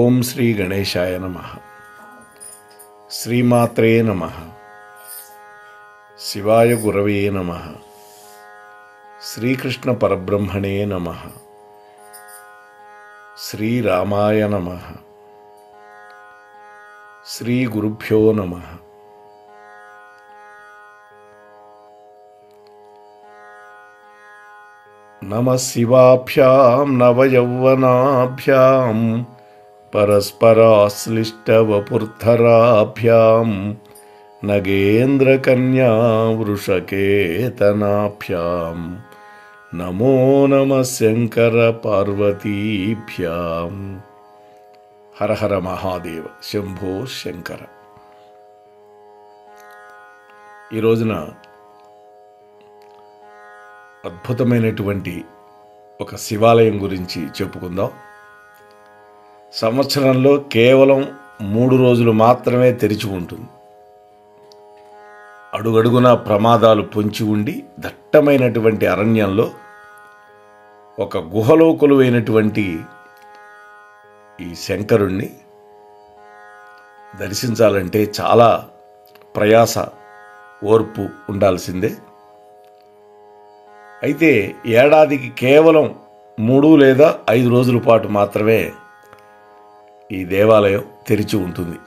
ఓం శ్రీ గణేశాయ నమః. శ్రీమాత్రే నమః. శివాయ గురవే నమః. శ్రీకృష్ణ పరబ్రహ్మణే నమః. శ్రీరామాయ నమః. శ్రీ గురుభ్యో నమః. నమః శివాభ్యాం నవయౌవనాభ్యాం పరస్పరాశ్లిష్టవపుర్ధరాభ్యాం నగేంద్రకన్యా వృషకేతనాభ్యాం నమో నమః శంకర పార్వతీభ్యాం. హర హర మహాదేవ శంభో శంకర. ఈ రోజున అద్భుతమైనటువంటి ఒక శివాలయం గురించి చెప్పుకుందాం. సంవత్సరంలో కేవలం 3 రోజులు మాత్రమే తెరిచి ఉంటుంది. అడుగడుగునా ప్రమాదాలు పొంచి ఉండి దట్టమైనటువంటి అరణ్యంలో ఒక గుహలో కొలువైనటువంటి ఈ శంకరుణ్ణి దర్శించాలంటే చాలా ప్రయాస, ఓర్పు ఉండాల్సిందే. అయితే ఏడాదికి కేవలం 3 లేదా 5 రోజుల పాటు మాత్రమే ఈ దేవాలయం తెరిచి ఉంటుంది.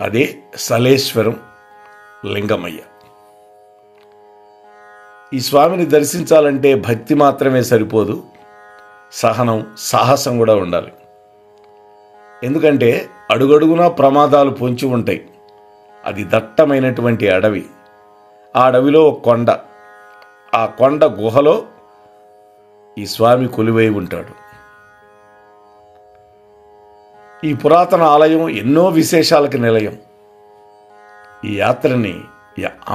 అదే సలేశ్వరం లింగమయ్య. ఈ స్వామిని దర్శించాలంటే భక్తి మాత్రమే సరిపోదు, సహనం, సాహసం కూడా ఉండాలి. ఎందుకంటే అడుగడుగునా ప్రమాదాలు పొంచి ఉంటాయి. అది దట్టమైనటువంటి అడవి. ఆ అడవిలో ఒక కొండ, ఆ కొండ గుహలో ఈ స్వామి కొలువై ఉంటాడు. ఈ పురాతన ఆలయం ఎన్నో విశేషాలకు నిలయం. ఈ యాత్రని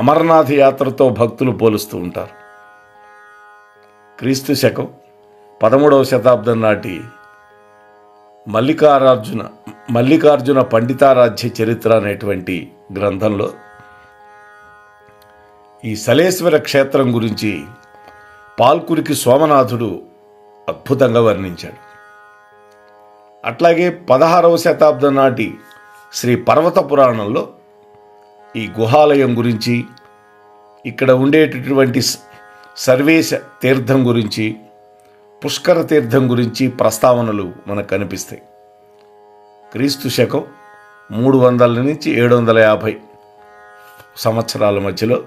అమర్నాథ్ యాత్రతో భక్తులు పోలుస్తూ ఉంటారు. క్రీస్తు శకం 13వ శతాబ్దం నాటి మల్లికార్జున పండితారాధ్య చరిత్ర అనేటువంటి గ్రంథంలో ఈ సలేశ్వర క్షేత్రం గురించి పాల్కురికి సోమనాథుడు అద్భుతంగా వర్ణించాడు. అట్లాగే 16వ శతాబ్దం నాటి శ్రీ పర్వత పురాణంలో ఈ గుహాలయం గురించి, ఇక్కడ ఉండేటటువంటి సర్వేశ తీర్థం గురించి, పుష్కర తీర్థం గురించి ప్రస్తావనలు మనకు కనిపిస్తాయి. క్రీస్తు శకం 300 నుంచి 750 సంవత్సరాల మధ్యలో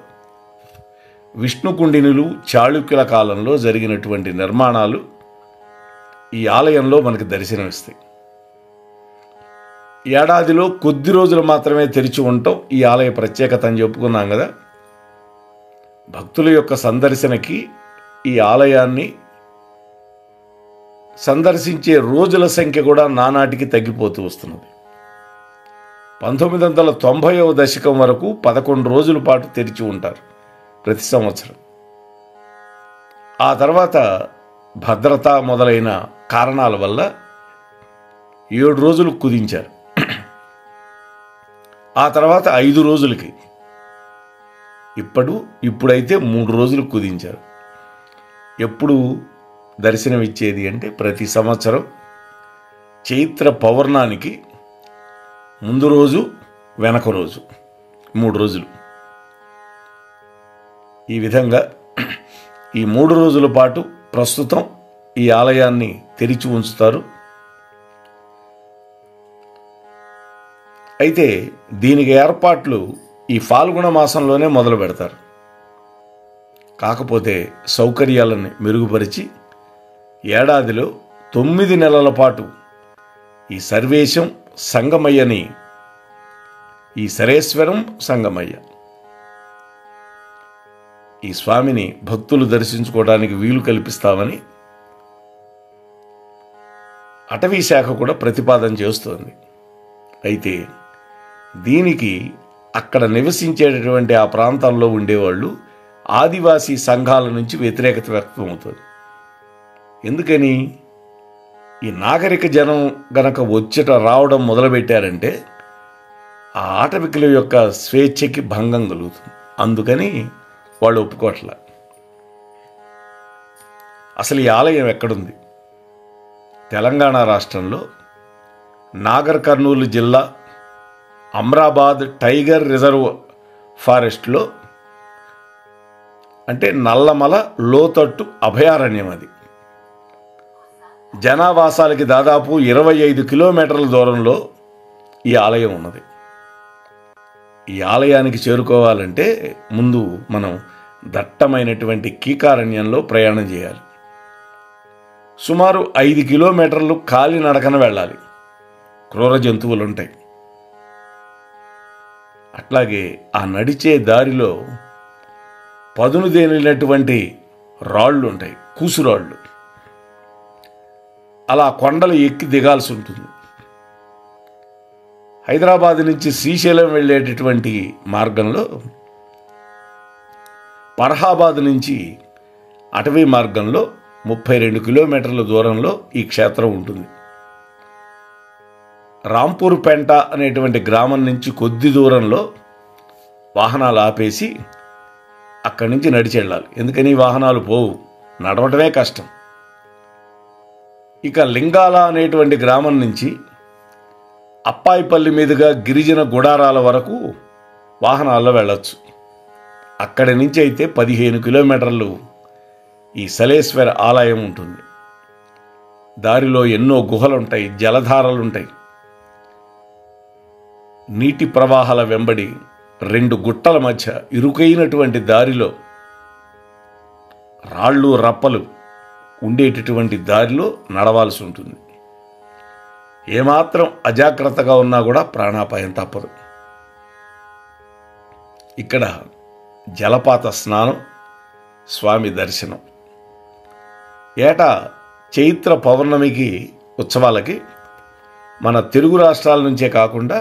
విష్ణుకుండినులు చాళుక్యుల కాలంలో జరిగినటువంటి నిర్మాణాలు ఈ ఆలయంలో మనకు దర్శనమిస్తాయి. ఏడాదిలో కొద్ది రోజులు మాత్రమే తెరిచి ఉండటం ఈ ఆలయ ప్రత్యేకత అని చెప్పుకున్నాం కదా. భక్తుల యొక్క సందర్శనకి ఈ ఆలయాన్ని సందర్శించే రోజుల సంఖ్య కూడా నానాటికి తగ్గిపోతూ వస్తున్నది. 1990వ దశకం వరకు 11 రోజుల పాటు తెరిచి ఉంటారు ప్రతి సంవత్సరం. ఆ తర్వాత భద్రత మొదలైన కారణాల వల్ల 7 రోజులు కుదించారు. ఆ తర్వాత 5 రోజులకి, ఇప్పుడైతే 3 రోజులు కుదించారు. ఎప్పుడు దర్శనమిచ్చేది అంటే ప్రతి సంవత్సరం చైత్ర పౌర్ణానికి ముందు రోజు, వెనక రోజు, 3 రోజులు. ఈ విధంగా ఈ 3 రోజుల పాటు ప్రస్తుతం ఈ ఆలయాన్ని తెరిచి ఉంచుతారు. అయితే దీనికి ఏర్పాట్లు ఈ ఫాల్గుణ మాసంలోనే మొదలు పెడతారు. కాకపోతే సౌకర్యాలను మెరుగుపరిచి ఏడాదిలో 9 నెలల పాటు ఈ సర్వేశం సంగమయ్యని, ఈ సరేశ్వరం సంగమయ్య ఈ స్వామిని భక్తులు దర్శించుకోవడానికి వీలు కల్పిస్తామని అటవీ శాఖ కూడా ప్రతిపాదన చేస్తోంది. అయితే దీనికి అక్కడ నివసించేటటువంటి ఆ ప్రాంతాల్లో ఉండేవాళ్ళు ఆదివాసీ సంఘాల నుంచి వ్యతిరేకత వ్యక్తమవుతుంది. ఎందుకని? ఈ నాగరిక జనం గనక రావడం మొదలుపెట్టారంటే ఆ ఆటవికుల యొక్క స్వేచ్ఛకి భంగం కలుగుతుంది. అందుకని వాళ్ళు ఒప్పుకోవట్ల. అసలు ఈ ఆలయం ఎక్కడుంది? తెలంగాణ రాష్ట్రంలో నాగర్ కర్నూలు జిల్లా అమ్రాబాద్ టైగర్ రిజర్వ్ ఫారెస్ట్లో, అంటే నల్లమల లోతట్టు అభయారణ్యం అది. జనావాసాలకి దాదాపు 25 కిలోమీటర్ల దూరంలో ఈ ఆలయం ఉన్నది. ఈ ఆలయానికి చేరుకోవాలంటే ముందు మనం దట్టమైనటువంటి కీకారణ్యంలో ప్రయాణం చేయాలి. సుమారు 5 కిలోమీటర్లు కాలినడకన వెళ్ళాలి. క్రూర జంతువులు ఉంటాయి. అట్లాగే ఆ నడిచే దారిలో పదును దేనినటువంటి రాళ్ళు ఉంటాయి, కూసురాళ్ళు. అలా కొండలు ఎక్కి దిగాల్సి ఉంటుంది. హైదరాబాద్ నుంచి శ్రీశైలం వెళ్ళేటటువంటి మార్గంలో, ఫర్హాబాద్ నుంచి అటవీ మార్గంలో 32 కిలోమీటర్ల దూరంలో ఈ క్షేత్రం ఉంటుంది. రాంపూర్ పెంట అనేటువంటి గ్రామం నుంచి కొద్ది దూరంలో వాహనాలు ఆపేసి అక్కడి నుంచి నడిచి వెళ్ళాలి. ఎందుకని వాహనాలు పోవు, నడవటమే కష్టం. ఇక లింగాల అనేటువంటి గ్రామం నుంచి అప్పాయిపల్లి మీదుగా గిరిజన గుడారాల వరకు వాహనాల్లో వెళ్ళొచ్చు. అక్కడి నుంచి అయితే 15 కిలోమీటర్లు ఈ సలేశ్వర ఆలయం ఉంటుంది. దారిలో ఎన్నో గుహలుంటాయి, జలధారలుంటాయి. నీటి ప్రవాహాల వెంబడి 2 గుట్టల మధ్య ఇరుకైనటువంటి దారిలో, రాళ్ళు రప్పలు ఉండేటటువంటి దారిలో నడవాల్సి ఉంటుంది. ఏమాత్రం అజాగ్రత్తగా ఉన్నా కూడా ప్రాణాపాయం తప్పదు. ఇక్కడ జలపాత స్నానం, స్వామి దర్శనం. ఏటా చైత్ర పౌర్ణమికి ఉత్సవాలకి మన తెలుగు రాష్ట్రాల నుంచే కాకుండా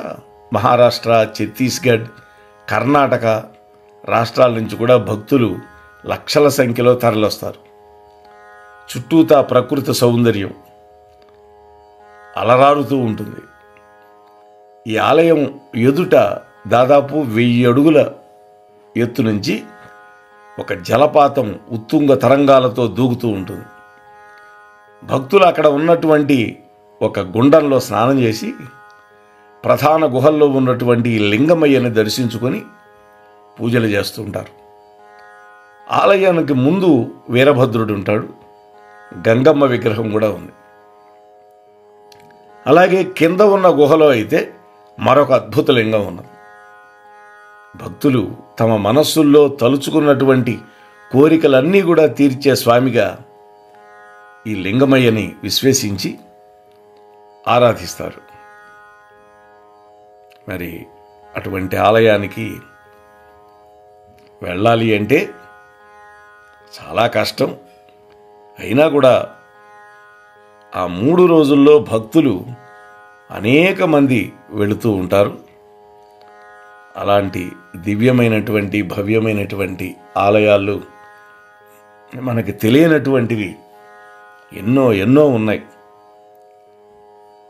మహారాష్ట్ర, ఛత్తీస్గఢ్, కర్ణాటక రాష్ట్రాల నుంచి కూడా భక్తులు లక్షల సంఖ్యలో తరలివస్తారు. చుట్టూతా ప్రకృతి సౌందర్యం అలరారుతూ ఉంటుంది. ఈ ఆలయం ఎదుట దాదాపు 1000 అడుగుల ఎత్తు నుంచి ఒక జలపాతం ఉత్తుంగ తరంగాలతో దూకుతూ ఉంటుంది. భక్తులు అక్కడ ఉన్నటువంటి ఒక గుండంలో స్నానం చేసి ప్రధాన గుహల్లో ఉన్నటువంటి లింగమయ్యని దర్శించుకొని పూజలు చేస్తుంటారు. ఆలయానికి ముందు వీరభద్రుడు ఉంటాడు, గంగమ్మ విగ్రహం కూడా ఉంది. అలాగే కింద ఉన్న గుహలో అయితే మరొక అద్భుత లింగం ఉన్నది. భక్తులు తమ మనస్సుల్లో తలుచుకున్నటువంటి కోరికలన్నీ కూడా తీర్చే స్వామిగా ఈ లింగమయ్యని విశ్వసించి ఆరాధిస్తారు. మరి అటువంటి ఆలయానికి వెళ్ళాలి అంటే చాలా కష్టం. అయినా కూడా ఆ 3 రోజుల్లో భక్తులు అనేక మంది వెళుతూ ఉంటారు. అలాంటి దివ్యమైనటువంటి భవ్యమైనటువంటి ఆలయాలు మనకి తెలియనటువంటివి ఎన్నో ఎన్నో ఉన్నాయి.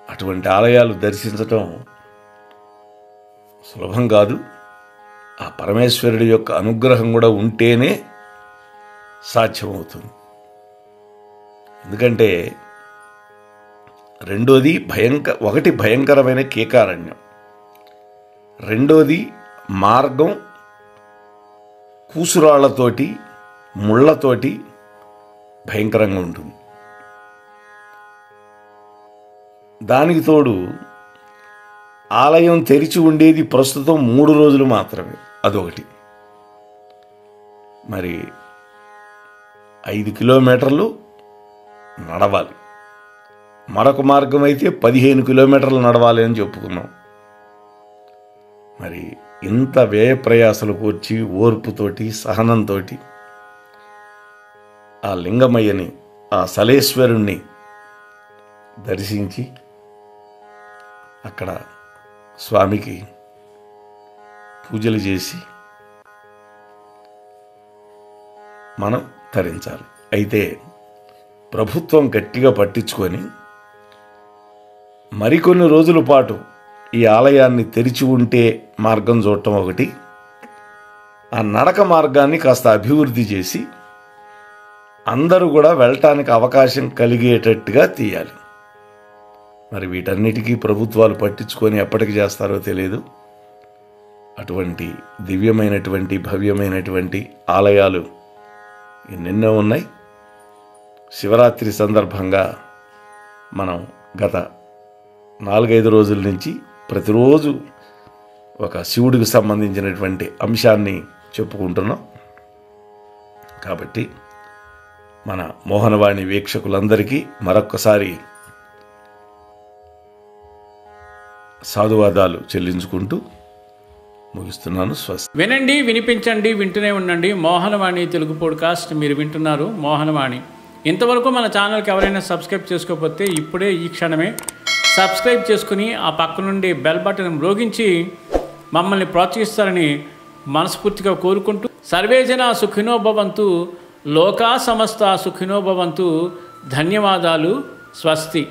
అటువంటి ఆలయాలు దర్శించటం సులభం కాదు. ఆ పరమేశ్వరుడి యొక్క అనుగ్రహం కూడా ఉంటేనే సాధ్యమవుతుంది. ఎందుకంటే రెండోది ఒకటి భయంకరమైన కీకారణ్యం, రెండోది మార్గం కూసురాళ్లతోటి ముళ్లతోటి భయంకరంగా ఉంటుంది. దానికి తోడు ఆలయం తెరిచి ఉండేది ప్రస్తుతం 3 రోజులు మాత్రమే, అదొకటి. మరి 5 కిలోమీటర్లు నడవాలి. మరొక మార్గం అయితే 15 కిలోమీటర్లు నడవాలి అని చెప్పుకున్నాం. మరి ఇంత వ్యయ ప్రయాసలు కూర్చి ఓర్పుతోటి సహనంతో ఆ లింగమయ్యని, ఆ సలేశ్వరుణ్ణి దర్శించి అక్కడ స్వామికి పూజలు చేసి మనం తరించాలి. అయితే ప్రభుత్వం గట్టిగా పట్టించుకొని మరికొన్ని రోజుల పాటు ఈ ఆలయాన్ని తెరిచి ఉంటే మార్గం చూడటం ఒకటి, ఆ నడక మార్గాన్ని కాస్త అభివృద్ధి చేసి అందరూ కూడా వెళ్ళటానికి అవకాశం కలిగేటట్టుగా తీయాలి. మరి వీటన్నిటికీ ప్రభుత్వాలు పట్టించుకొని ఎప్పటికి చేస్తారో తెలియదు. అటువంటి దివ్యమైనటువంటి భవ్యమైనటువంటి ఆలయాలు ఎన్నెన్నో ఉన్నాయి. శివరాత్రి సందర్భంగా మనం గత 4-5 రోజుల నుంచి ప్రతిరోజు ఒక శివుడికి సంబంధించినటువంటి అంశాన్ని చెప్పుకుంటున్నాం. కాబట్టి మన మోహనవాణి వీక్షకులందరికీ మరొక్కసారి సాధువాదాలు చెల్లించుకుంటూ ముగిస్తున్నాను. స్వస్తి. వినండి, వినిపించండి, వింటూనే ఉండండి. మోహనవాణి తెలుగు పాడ్కాస్ట్ మీరు వింటున్నారు. మోహనవాణి. ఇంతవరకు మన ఛానల్కి ఎవరైనా సబ్స్క్రైబ్ చేసుకోకపోతే ఇప్పుడే ఈ క్షణమే సబ్స్క్రైబ్ చేసుకుని ఆ పక్క నుండి బెల్ బటన్ మ్రోగించి మమ్మల్ని ప్రోత్సహిస్తారని మనస్ఫూర్తిగా కోరుకుంటూ, సర్వే జన సుఖినో భవంతు, లోకా సమస్త సుఖినో భవంతు. ధన్యవాదాలు. స్వస్తి.